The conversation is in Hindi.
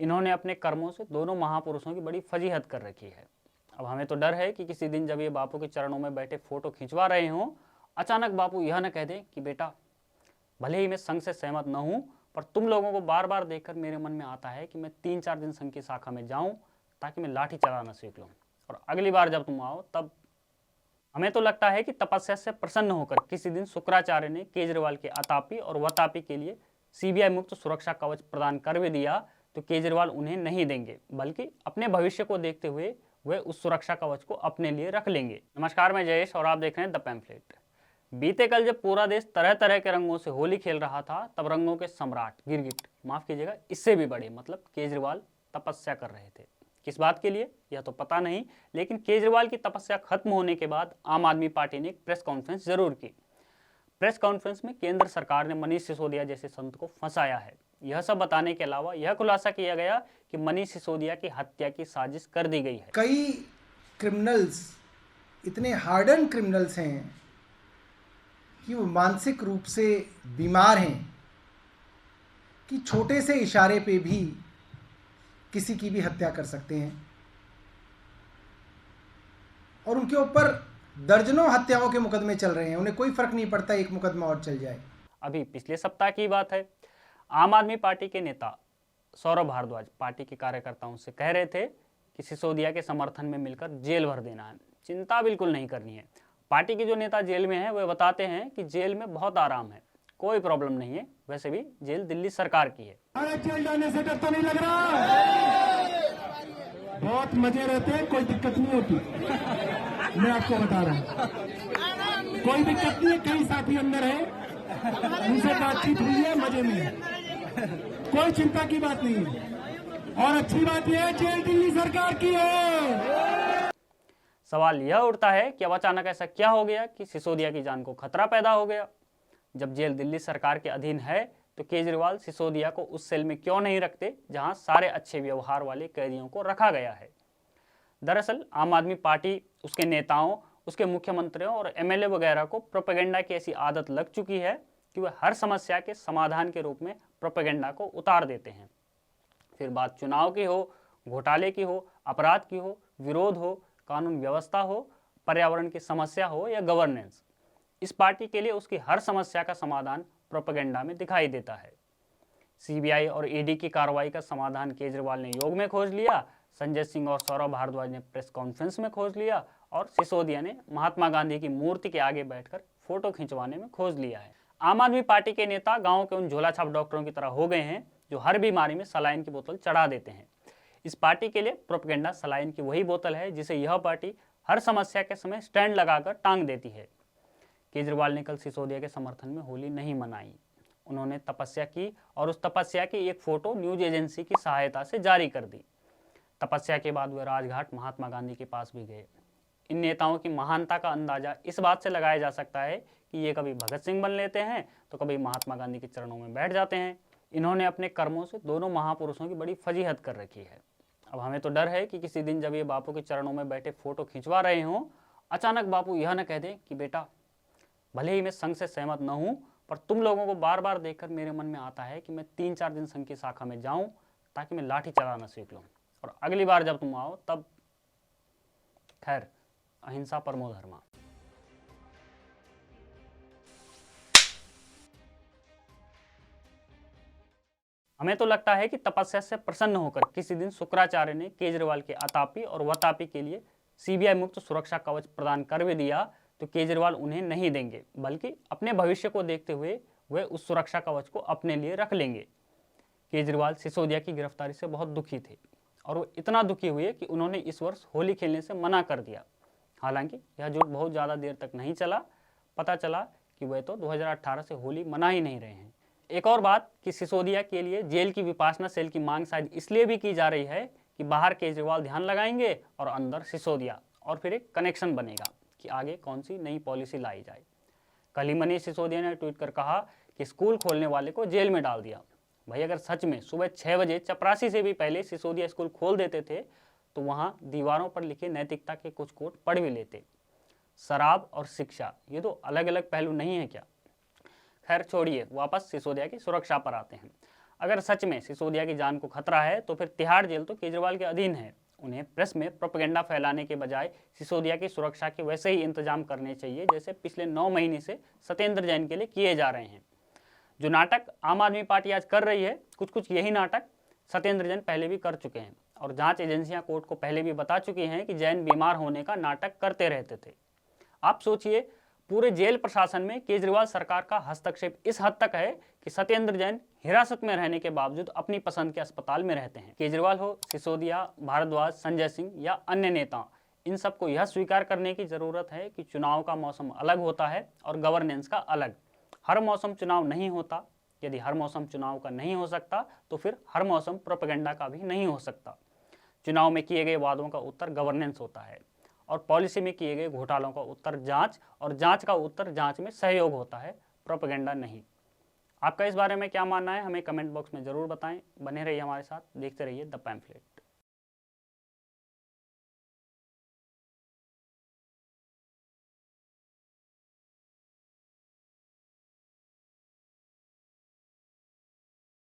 इन्होंने अपने कर्मों से दोनों महापुरुषों की बड़ी फजीहत कर रखी है। अब हमें तो डर है कि किसी दिन जब ये बापू के चरणों में बैठे फोटो खिंचवा रहे हों, अचानक बापू यह न कह दें कि बेटा, भले ही मैं संघ से सहमत न हूं, पर तुम लोगों को बार बार देखकर मेरे मन में आता है कि मैं 3-4 दिन संघ की शाखा में जाऊं, ताकि मैं लाठी चलाना सीख लूं, और अगली बार जब तुम आओ तब। हमें तो लगता है कि तपस्या से प्रसन्न होकर किसी दिन शुक्राचार्य ने केजरीवाल के अतापी और वतापी के लिए सीबीआई मुक्त सुरक्षा कवच प्रदान कर भी दिया, तो केजरीवाल उन्हें नहीं देंगे, बल्कि अपने भविष्य को देखते हुए वे उस सुरक्षा कवच को अपने लिए रख लेंगे। नमस्कार, मैं जयेश और आप देख रहे हैं द पैम्फलेट। बीते कल जब पूरा देश तरह तरह के रंगों से होली खेल रहा था, तब रंगों के सम्राट गिरगिट, माफ कीजिएगा इससे भी बड़े, मतलब केजरीवाल तपस्या कर रहे थे। किस बात के लिए यह तो पता नहीं, लेकिन केजरीवाल की तपस्या खत्म होने के बाद आम आदमी पार्टी ने एक प्रेस कॉन्फ्रेंस जरूर की। प्रेस कॉन्फ्रेंस में केंद्र सरकार ने मनीष सिसोदिया जैसे संत को फंसाया है, यह सब बताने के अलावा यह खुलासा किया गया कि मनीष सिसोदिया की हत्या की साजिश कर दी गई है। कई क्रिमिनल्स इतने हार्डन क्रिमिनल्स हैं कि वो मानसिक रूप से बीमार हैं कि छोटे से इशारे पे भी किसी की भी हत्या कर सकते हैं, और उनके ऊपर दर्जनों हत्याओं के मुकदमे चल रहे हैं। उन्हें कोई फर्क नहीं पड़ता एक मुकदमा और चल जाए। अभी पिछले सप्ताह की बात है, आम आदमी पार्टी के नेता सौरभ भारद्वाज पार्टी के कार्यकर्ताओं से कह रहे थे कि सिसोदिया के समर्थन में मिलकर जेल भर देना है, चिंता बिल्कुल नहीं करनी है। पार्टी के जो नेता जेल में हैं वे बताते हैं कि जेल में बहुत आराम है, कोई प्रॉब्लम नहीं है, वैसे भी जेल दिल्ली सरकार की है। जेल जाने से डर तो नहीं लग रहा, बहुत मजे रहते हैं, कोई दिक्कत नहीं होती। मैं आपको बता रहा हूँ, कोई दिक्कत नहीं है। कई साथी अंदर है, उनसे बातचीत हुई है, मजे में है, कोई चिंता की बात नहीं है। और अच्छी बात यह है, जेल दिल्ली सरकार की है। सवाल यह उठता है कि अब अचानक ऐसा क्या हो गया कि सिसोदिया की जान को खतरा पैदा हो गया। जब जेल दिल्ली सरकार के अधीन है, तो केजरीवाल सिसोदिया को उस सेल में क्यों नहीं रखते जहां सारे अच्छे व्यवहार वाले कैदियों को रखा गया है। दरअसल आम आदमी पार्टी, उसके नेताओं, उसके मुख्यमंत्रियों और एमएलए वगैरह को प्रोपेगेंडा की ऐसी आदत लग चुकी है कि वह हर समस्या के समाधान के रूप में प्रोपेगेंडा को उतार देते हैं। फिर बात चुनाव की हो, घोटाले की हो, अपराध की हो, विरोध हो, कानून व्यवस्था हो, पर्यावरण की समस्या हो या गवर्नेंस, इस पार्टी के लिए उसकी हर समस्या का समाधान प्रोपेगेंडा में दिखाई देता है। सीबीआई और ईडी की कार्रवाई का समाधान केजरीवाल ने योग में खोज लिया, संजय सिंह और सौरभ भारद्वाज ने प्रेस कॉन्फ्रेंस में खोज लिया, और सिसोदिया ने महात्मा गांधी की मूर्ति के आगे बैठकर फोटो खिंचवाने में खोज लिया है। आम आदमी पार्टी के नेता गाँव के उन झोला छाप डॉक्टरों की तरह हो गए हैं जो हर बीमारी में सलाइन की बोतल चढ़ा देते हैं। इस पार्टी के लिए प्रोपेगेंडा सलाइन की वही बोतल है जिसे यह पार्टी हर समस्या के समय स्टैंड लगाकर टांग देती है। केजरीवाल ने कल सिसोदिया के समर्थन में होली नहीं मनाई। उन्होंने तपस्या की और उस तपस्या की एक फोटो न्यूज एजेंसी की सहायता से जारी कर दी। तपस्या के बाद वे राजघाट महात्मा गांधी के पास भी गए। इन नेताओं की महानता का अंदाजा इस बात से लगाया जा सकता है कि ये कभी भगत सिंह बन लेते हैं तो कभी महात्मा गांधी के चरणों में बैठ जाते हैं। इन्होंने अपने कर्मों से दोनों महापुरुषों की बड़ी फजीहत कर रखी है। अब हमें तो डर है कि किसी दिन जब ये बापू के चरणों में बैठे फोटो खिंचवा रहे हों, अचानक बापू यह न कह दें कि बेटा, भले ही मैं संघ से सहमत न हूं, पर तुम लोगों को बार बार देखकर मेरे मन में आता है कि मैं 3-4 दिन संघ की शाखा में जाऊं, ताकि मैं लाठी चलाना सीख लूं, और अगली बार जब तुम आओ तब। खैर, अहिंसा परमो धर्मा। हमें तो लगता है कि तपस्या से प्रसन्न होकर किसी दिन शुक्राचार्य ने केजरीवाल के अतापी और वतापी के लिए सीबीआई मुक्त सुरक्षा कवच प्रदान कर भी दिया, तो केजरीवाल उन्हें नहीं देंगे, बल्कि अपने भविष्य को देखते हुए वे उस सुरक्षा कवच को अपने लिए रख लेंगे। केजरीवाल सिसोदिया की गिरफ्तारी से बहुत दुखी थे, और वो इतना दुखी हुए कि उन्होंने इस वर्ष होली खेलने से मना कर दिया। हालांकि यह झूठ बहुत ज़्यादा देर तक नहीं चला, पता चला कि वे तो 2018 से होली मना ही नहीं रहे हैं। एक और बात कि सिसोदिया के लिए जेल की विपासना सेल की मांग शायद इसलिए भी की जा रही है कि बाहर केजरीवाल ध्यान लगाएंगे और अंदर सिसोदिया, और फिर एक कनेक्शन बनेगा कि आगे कौन सी नई पॉलिसी लाई जाए। कल ही मनीष सिसोदिया ने ट्वीट कर कहा कि स्कूल खोलने वाले को जेल में डाल दिया। भाई, अगर सच में सुबह 6 बजे चपरासी से भी पहले सिसोदिया स्कूल खोल देते थे तो वहां दीवारों पर लिखे नैतिकता के कुछ कोट पढ़ भी लेते। शराब और शिक्षा, ये तो अलग अलग पहलू नहीं है क्या? खैर छोड़िए, वापस सिसोदिया की सुरक्षा पर आते हैं। अगर सच में सिसोदिया की जान को खतरा है तो फिर तिहाड़ जेल तो केजरीवाल के अधीन है। उन्हें प्रेस में प्रोपेगेंडा फैलाने के बजाय सिसोदिया की सुरक्षा के वैसे ही इंतजाम करने चाहिए जैसे पिछले 9 महीने से सत्येंद्र जैन के लिए किए जा रहे हैं। जो नाटक आम आदमी पार्टी आज कर रही है, कुछ यही नाटक सत्येंद्र जैन पहले भी कर चुके हैं और जांच एजेंसियां कोर्ट को पहले भी बता चुकी हैं कि जैन बीमार होने का नाटक करते रहते थे। आप सोचिए, पूरे जेल प्रशासन में केजरीवाल सरकार का हस्तक्षेप इस हद तक है कि सत्येंद्र जैन हिरासत में रहने के बावजूद अपनी पसंद के अस्पताल में रहते हैं। केजरीवाल हो, सिसोदिया, भारद्वाज, संजय सिंह या अन्य नेता, इन सबको यह स्वीकार करने की जरूरत है कि चुनाव का मौसम अलग होता है और गवर्नेंस का अलग। हर मौसम चुनाव नहीं होता। यदि हर मौसम चुनाव का नहीं हो सकता तो फिर हर मौसम प्रोपेगेंडा का भी नहीं हो सकता। चुनाव में किए गए वादों का उत्तर गवर्नेंस होता है और पॉलिसी में किए गए घोटालों का उत्तर जांच और जांच का उत्तर जांच में सहयोग होता है, प्रोपेगेंडा नहीं। आपका इस बारे में क्या मानना है, हमें कमेंट बॉक्स में ज़रूर बताएं। बने रहिए हमारे साथ, देखते रहिए द पैम्फलेट।